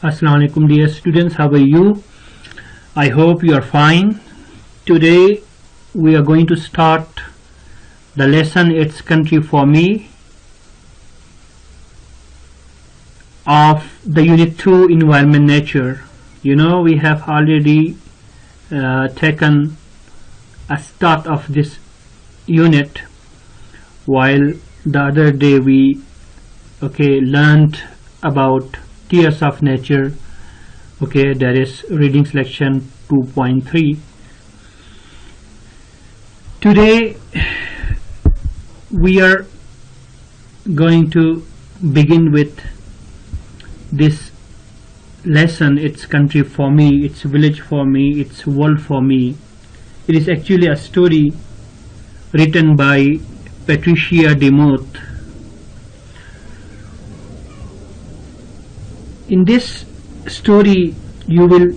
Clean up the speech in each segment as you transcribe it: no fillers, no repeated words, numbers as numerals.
Assalamu alaikum dear students, how are you? I hope you are fine. Today we are going to start the lesson It's Country for Me of the Unit 2 Environment Nature. You know, we have already taken a start of this unit, while the other day we learned about Tears of Nature. That is reading selection 2.3. Today we are going to begin with this lesson, It's Country for Me, It's Village for Me, It's World for Me. It is actually a story written by Patricia Demuth. In this story you will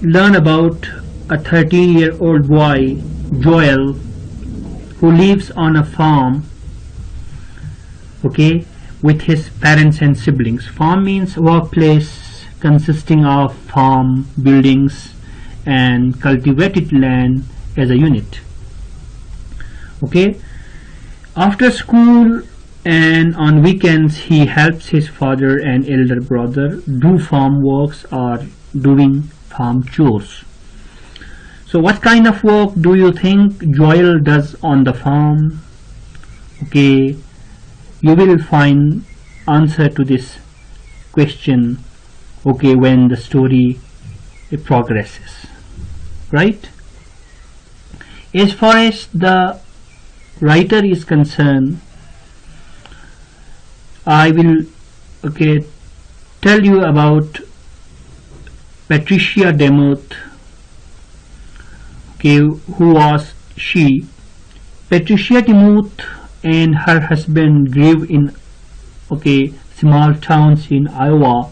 learn about a 13-year-old boy, Joel, who lives on a farm with his parents and siblings. Farm means workplace consisting of farm, buildings and cultivated land as a unit. After school and on weekends he helps his father and elder brother do farm works or doing farm chores. So what kind of work do you think Joel does on the farm? You will find answer to this question when the story progresses, right? As far as the writer is concerned, I will tell you about Patricia Demuth. Who was she? Patricia Demuth and her husband live in small towns in Iowa,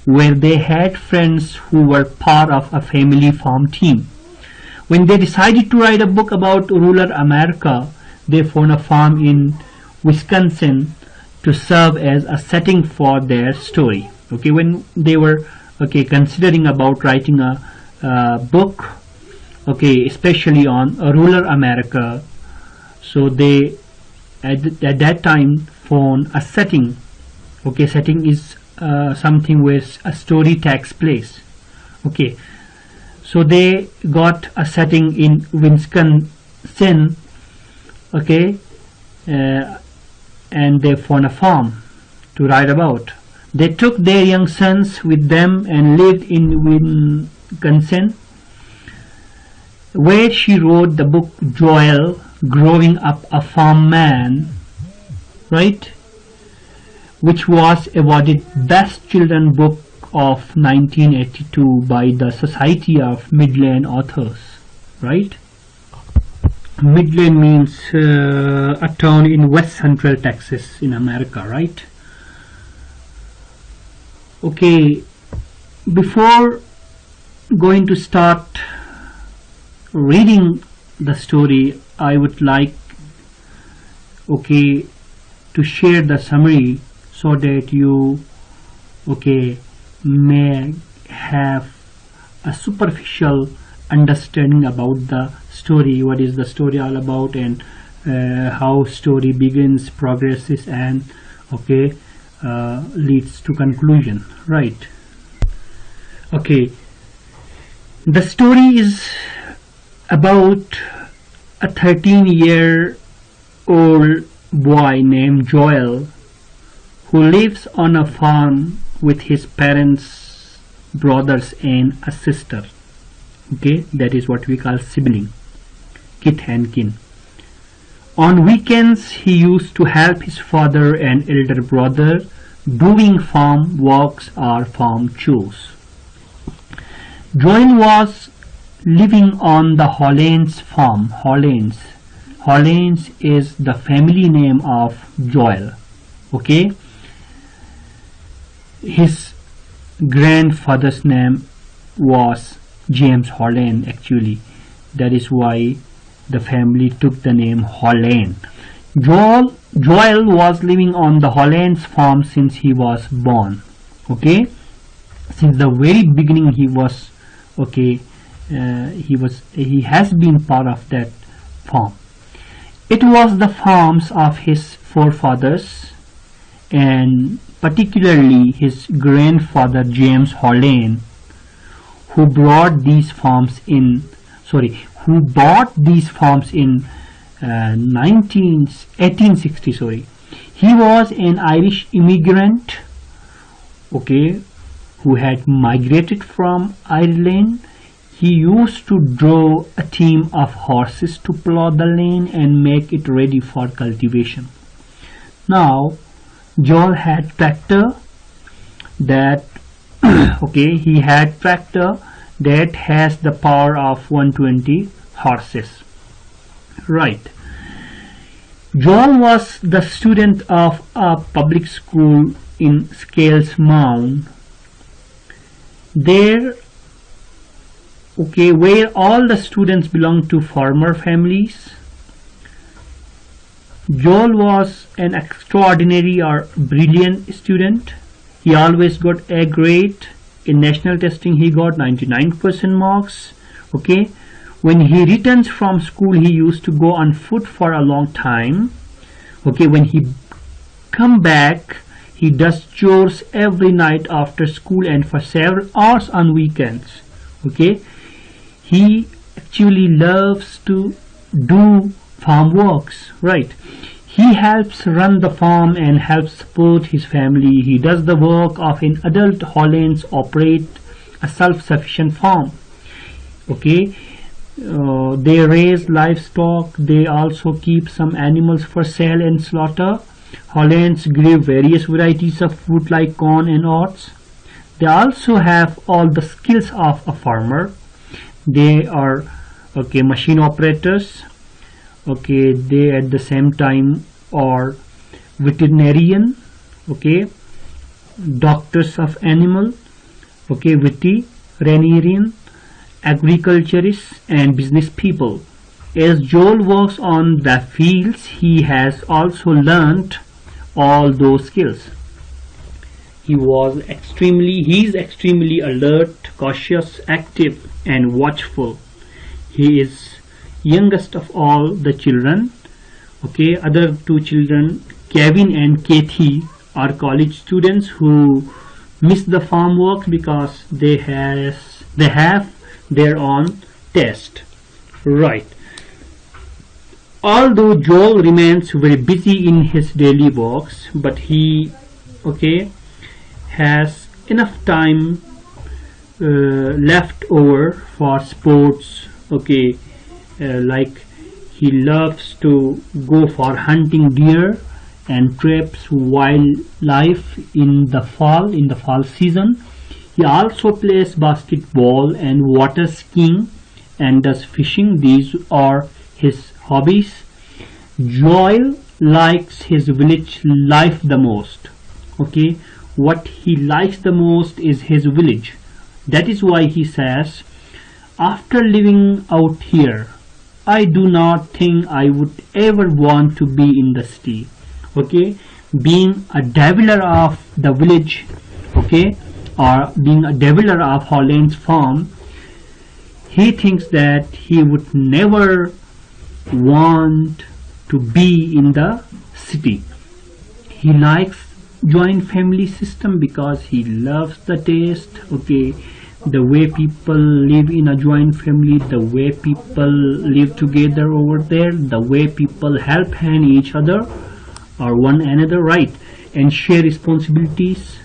where they had friends who were part of a family farm team. When they decided to write a book about rural America, they found a farm in Wisconsin to serve as a setting for their story. When they were considering about writing a book especially on rural America, so they at that time found a setting. Setting is something where a story takes place. So they got a setting in Wisconsin, and they found a farm to write about. They took their young sons with them and lived in Wisconsin, where she wrote the book Joel, Growing Up a Farm Man, which was awarded Best Children's Book of 1982 by the Society of Midland Authors, Midland means a town in west central Texas in America, Before going to start reading the story, I would like to share the summary so that you may have a superficial understanding about the story, what is the story all about, and how story begins, progresses, and leads to conclusion, The story is about a 13-year-old boy named Joel who lives on a farm with his parents, brothers and a sister. That is what we call sibling, kith and kin. On weekends he used to help his father and elder brother doing farm works or farm chores. Joel was living on the Holland's farm. Holland's is the family name of Joel. His grandfather's name was James Holland actually. That is why the family took the name Holland. Joel was living on the Holland's farm since he was born. Okay, Since the very beginning he was okay, he has been part of that farm. It was the farms of his forefathers, and particularly his grandfather James Holland, who brought these farms in who bought these farms in 1860. He was an Irish immigrant, okay, who had migrated from Ireland. He used to draw a team of horses to plough the land and make it ready for cultivation. Now, Joel had tractor that he had tractor that has the power of 120 horses. Right. Joel was the student of a public school in Scales Mound. There, where all the students belonged to farmer families. Joel was an extraordinary or brilliant student. He always got A grade. In national testing he got 99% marks. When he returns from school he used to go on foot for a long time. When he come back he does chores every night after school and for several hours on weekends. He actually loves to do farm works, right? He helps run the farm and helps support his family. He does the work of an adult Hollands operate a self-sufficient farm. They raise livestock. They also keep some animals for sale and slaughter. Hollands grow various varieties of food like corn and oats. They also have all the skills of a farmer. They are machine operators. They at the same time are veterinarian, doctors of animal, veterinarian, agriculturists and business people. As Joel works on the fields, he has also learnt all those skills. He is extremely alert, cautious, active and watchful. He is youngest of all the children. Other two children, Kevin and Kathy, are college students who miss the farm work because they have their own test. Right. Although Joel remains very busy in his daily works, but he has enough time left over for sports. Like he loves to go for hunting deer and traps wildlife in the fall season. He also plays basketball and water skiing and does fishing. These are his hobbies. Joel likes his village life the most. What he likes the most is his village. That is why he says, after living out here, I do not think I would ever want to be in the city. Being a developer of the village, or being a developer of Holland's farm, he thinks that he would never want to be in the city. He likes joint family system because he loves the taste, the way people live in a joint family, the way people live together over there, the way people help hand each other or one another, right, and share responsibilities,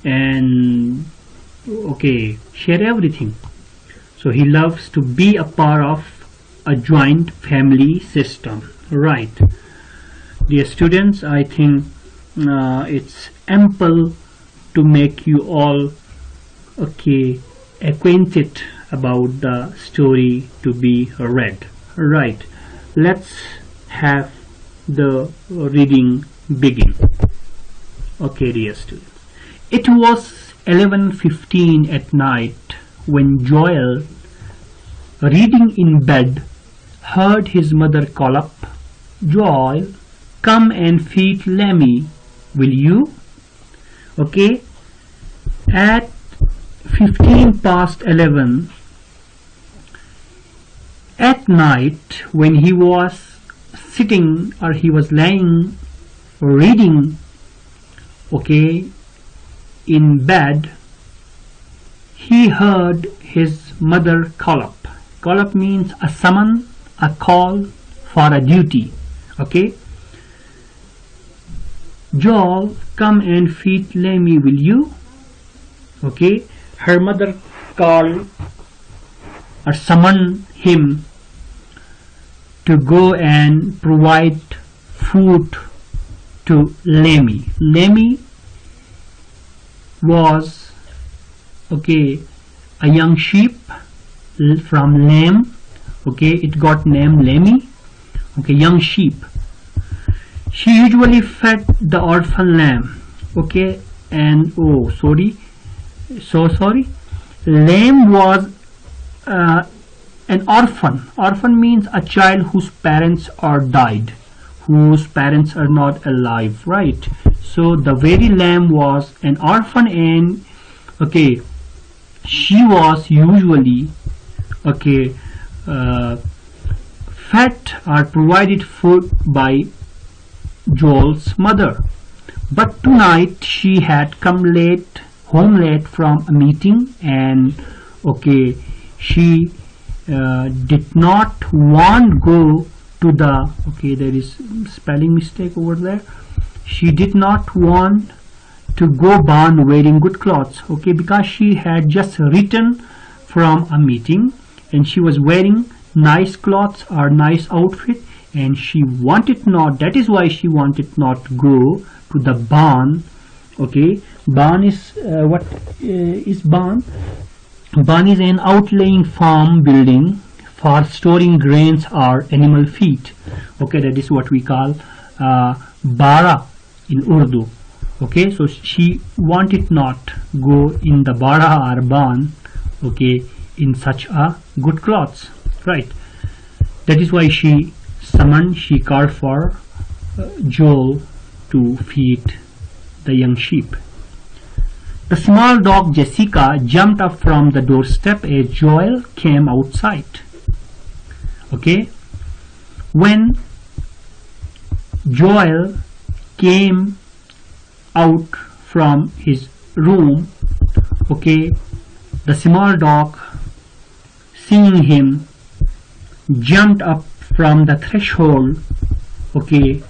and share everything. So he loves to be a part of a joint family system, right? Dear students, I think it's ample to make you all acquainted about the story to be read, right? Let's have the reading begin. Dear students, it was 11:15 at night when Joel, reading in bed, heard his mother call up, "Joel, come and feed Lemmy, will you?" At 15 past 11 at night, when he was sitting or he was lying reading, okay, in bed, he heard his mother call up. Call up means a summon, a call for a duty. Okay, Joel, come and feed Lemmy, will you? Okay, her mother called or summoned him to go and provide food to Lemmy. Lemmy was, okay, a young sheep from lamb. Okay, it got name Lemmy. Okay, young sheep. She usually fed the orphan lamb. Okay, and oh, sorry, so sorry. Lamb was an orphan. Orphan means a child whose parents are died, whose parents are not alive, right? So the very lamb was an orphan, and okay, she was usually, okay, fed or provided food by Joel's mother. But tonight she had come home late from a meeting, and okay, she did not want go to the, okay, there is spelling mistake over there. She did not want to go barn wearing good clothes, okay, because she had just returned from a meeting and she was wearing nice clothes or nice outfit, and she wanted not, that is why she wanted not to go to the barn. Okay, barn is what is barn? Barn is an outlying farm building for storing grains or animal feed. Okay, that is what we call bara in Urdu. Okay, so she wanted not go in the bara or barn, okay, in such a good clothes, right? That is why she summoned, she called for Joel to feed the young sheep. The small dog Jessica jumped up from the doorstep as Joel came outside. Okay, when Joel came out from his room, okay, the small dog, seeing him, jumped up from the threshold. Okay,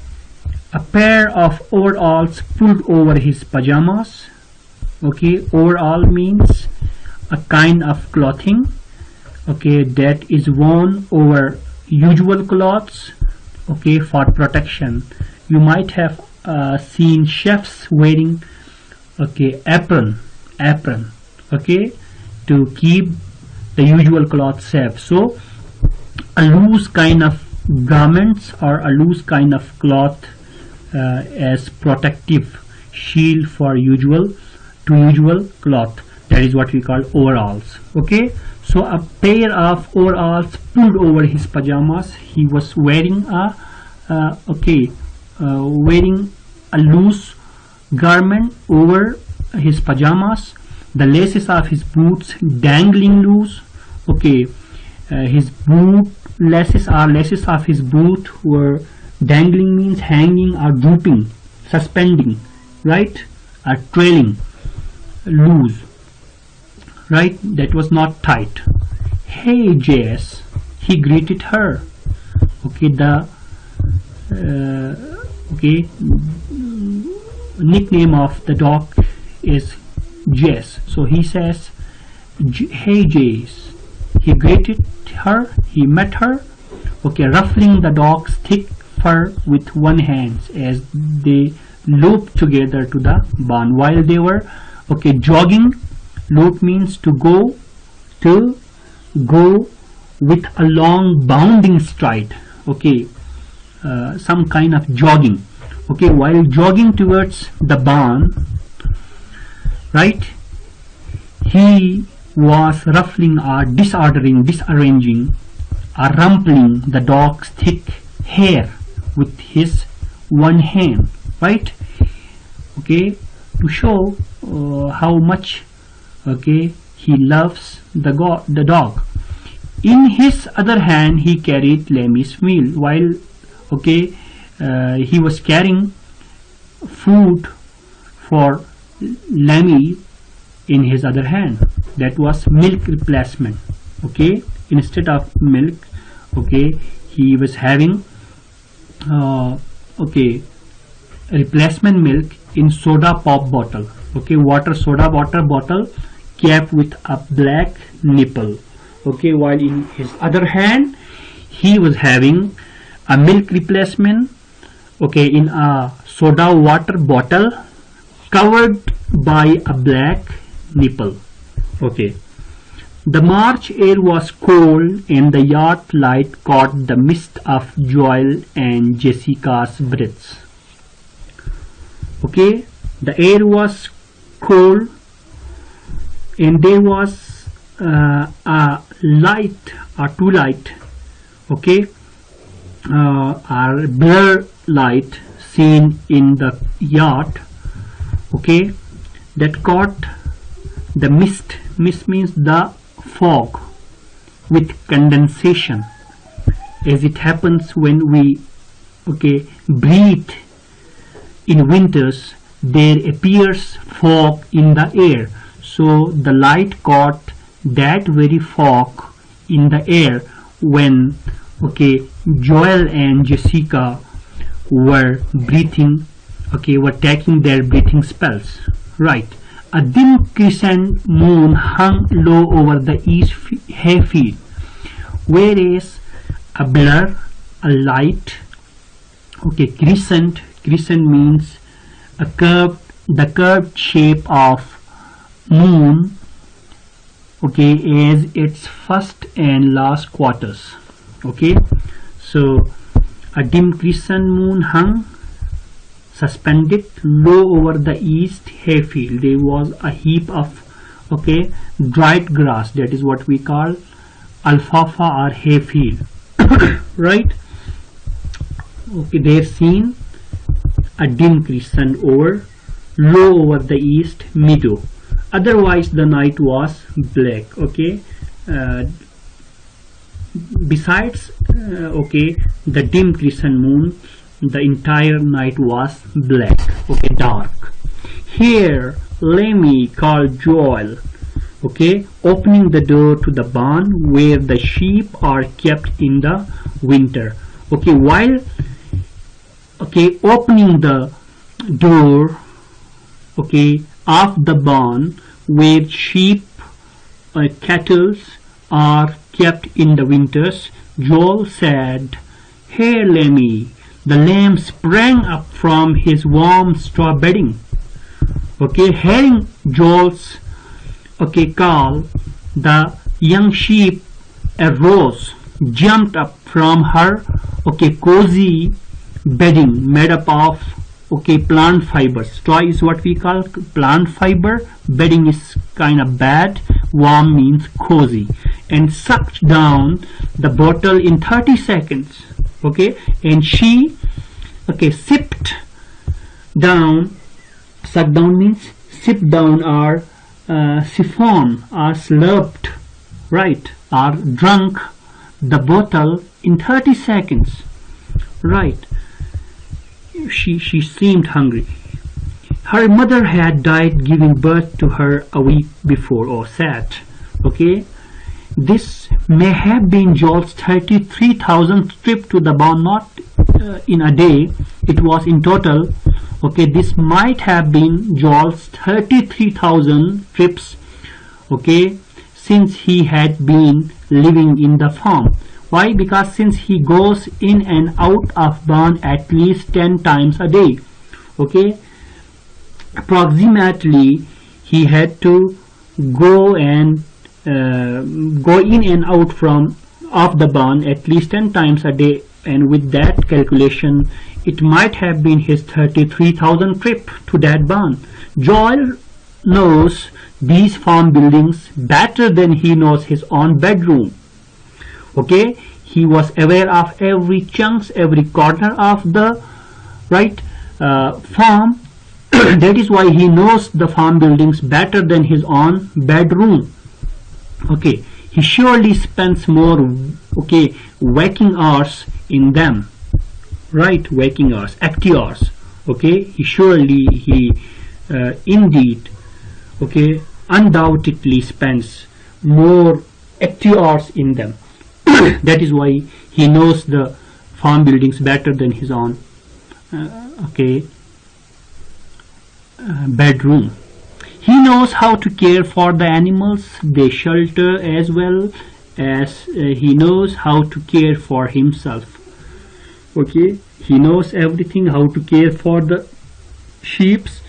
a pair of overalls pulled over his pajamas. Okay, overall means a kind of clothing, okay, that is worn over usual clothes, okay, for protection. You might have seen chefs wearing, okay, apron, okay, to keep the usual cloth safe. So a loose kind of garments or a loose kind of cloth as protective shield for usual cloth, that is what we call overalls. Okay, so a pair of overalls pulled over his pajamas. He was wearing wearing a loose garment over his pajamas. The laces of his boots dangling loose. Okay, his boot laces of his boot were dangling, means hanging or drooping, suspending, right, or trailing loose, right, that was not tight. Hey Jess, he greeted her. Okay, the okay, nickname of the dog is Jess, so he says, hey Jess. He greeted her, he met her, okay, ruffling the dog's thick fur with one hand as they loped together to the barn. While they were, okay, jogging. Lope means to go with a long bounding stride. Okay, some kind of jogging. Okay, while jogging towards the barn, right, he was ruffling or disarranging or rumpling the dog's thick hair with his one hand, right? Okay, to show how much Okay, he loves the dog. In his other hand, he carried Lemmy's meal while, okay, he was carrying food for Lemmy in his other hand. That was milk replacement. Okay, instead of milk, okay, he was having okay, replacement milk in soda pop bottle. Okay, soda water bottle capped with a black nipple. Okay, while in his other hand he was having a milk replacement, okay, in a soda water bottle covered by a black nipple. Okay, the March air was cold and the yard light caught the mist of Joel and Jessica's breaths. Okay, the air was cold and there was a light or two light, okay, or blur light seen in the yard, okay, that caught the mist. Mist means the fog with condensation, as it happens when we, okay, breathe in winters. There appears fog in the air, so the light caught that very fog in the air when, okay, Joel and Jessica were breathing, okay, were taking their breathing spells. Right. A dim crescent moon hung low over the east hayfield, whereas a blur, a light, okay, crescent means the curved shape of moon, okay, as its first and last quarters. Okay, so a dim crescent moon hung suspended low over the east hayfield. There was a heap of, okay, dried grass, that is what we call alfalfa or hayfield. Right. Okay, they seen a dim crescent over low over the east meadow. Otherwise the night was black. Okay, besides okay, the dim crescent moon, the entire night was black, okay, dark. Here Lemmy called Joel, okay, opening the door to the barn where the sheep are kept in the winter. Okay, while, okay, opening the door, okay, of the barn where sheep, cattle are kept in the winters, Joel said, "Here, Lemmy." The lamb sprang up from his warm straw bedding. Okay, hearing Joel's, okay, call, the young sheep arose, jumped up from her, okay, cozy bedding made up of, okay, plant fibers. Straw is what we call plant fiber. Bedding is kind of bad. Warm means cozy. And sucked down the bottle in 30 seconds. Okay, and she, okay, sipped down. Suck down means sip down or siphon or slurped, right, or drunk the bottle in 30 seconds. Right. She seemed hungry. Her mother had died giving birth to her a week before, or sad. Okay, this may have been Joel's 33,000th trip to the barn, not in a day. It was in total. Okay, this might have been Joel's 33,000 trips, okay, since he had been living in the farm. Why? Because since he goes in and out of barn at least 10 times a day, okay, approximately he had to go and go in and out of the barn at least 10 times a day, and with that calculation it might have been his 33,000 trip to that barn. Joel knows these farm buildings better than he knows his own bedroom. Okay, he was aware of every chunks, every corner of the, right, farm That is why he knows the farm buildings better than his own bedroom. Okay, he surely spends more waking hours in them, right? Waking hours, active hours. Okay, he indeed, undoubtedly spends more active hours in them. That is why he knows the farm buildings better than his own bedroom. He knows how to care for the animals they shelter, as well as he knows how to care for himself. Okay, he knows everything, how to care for the sheeps,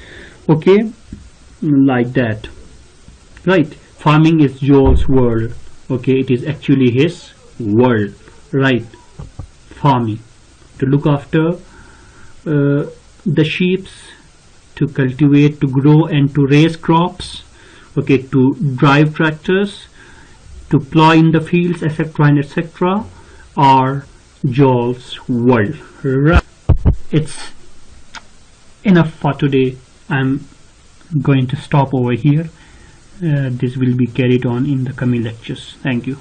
like that, right? Farming is Joel's world. It is actually his world, right? Farming, to look after the sheeps, to cultivate, to grow, and to raise crops, to drive tractors, to plow in the fields, etc. and etc. are Joel's world, right? It's enough for today. I'm going to stop over here. This will be carried on in the coming lectures. Thank you.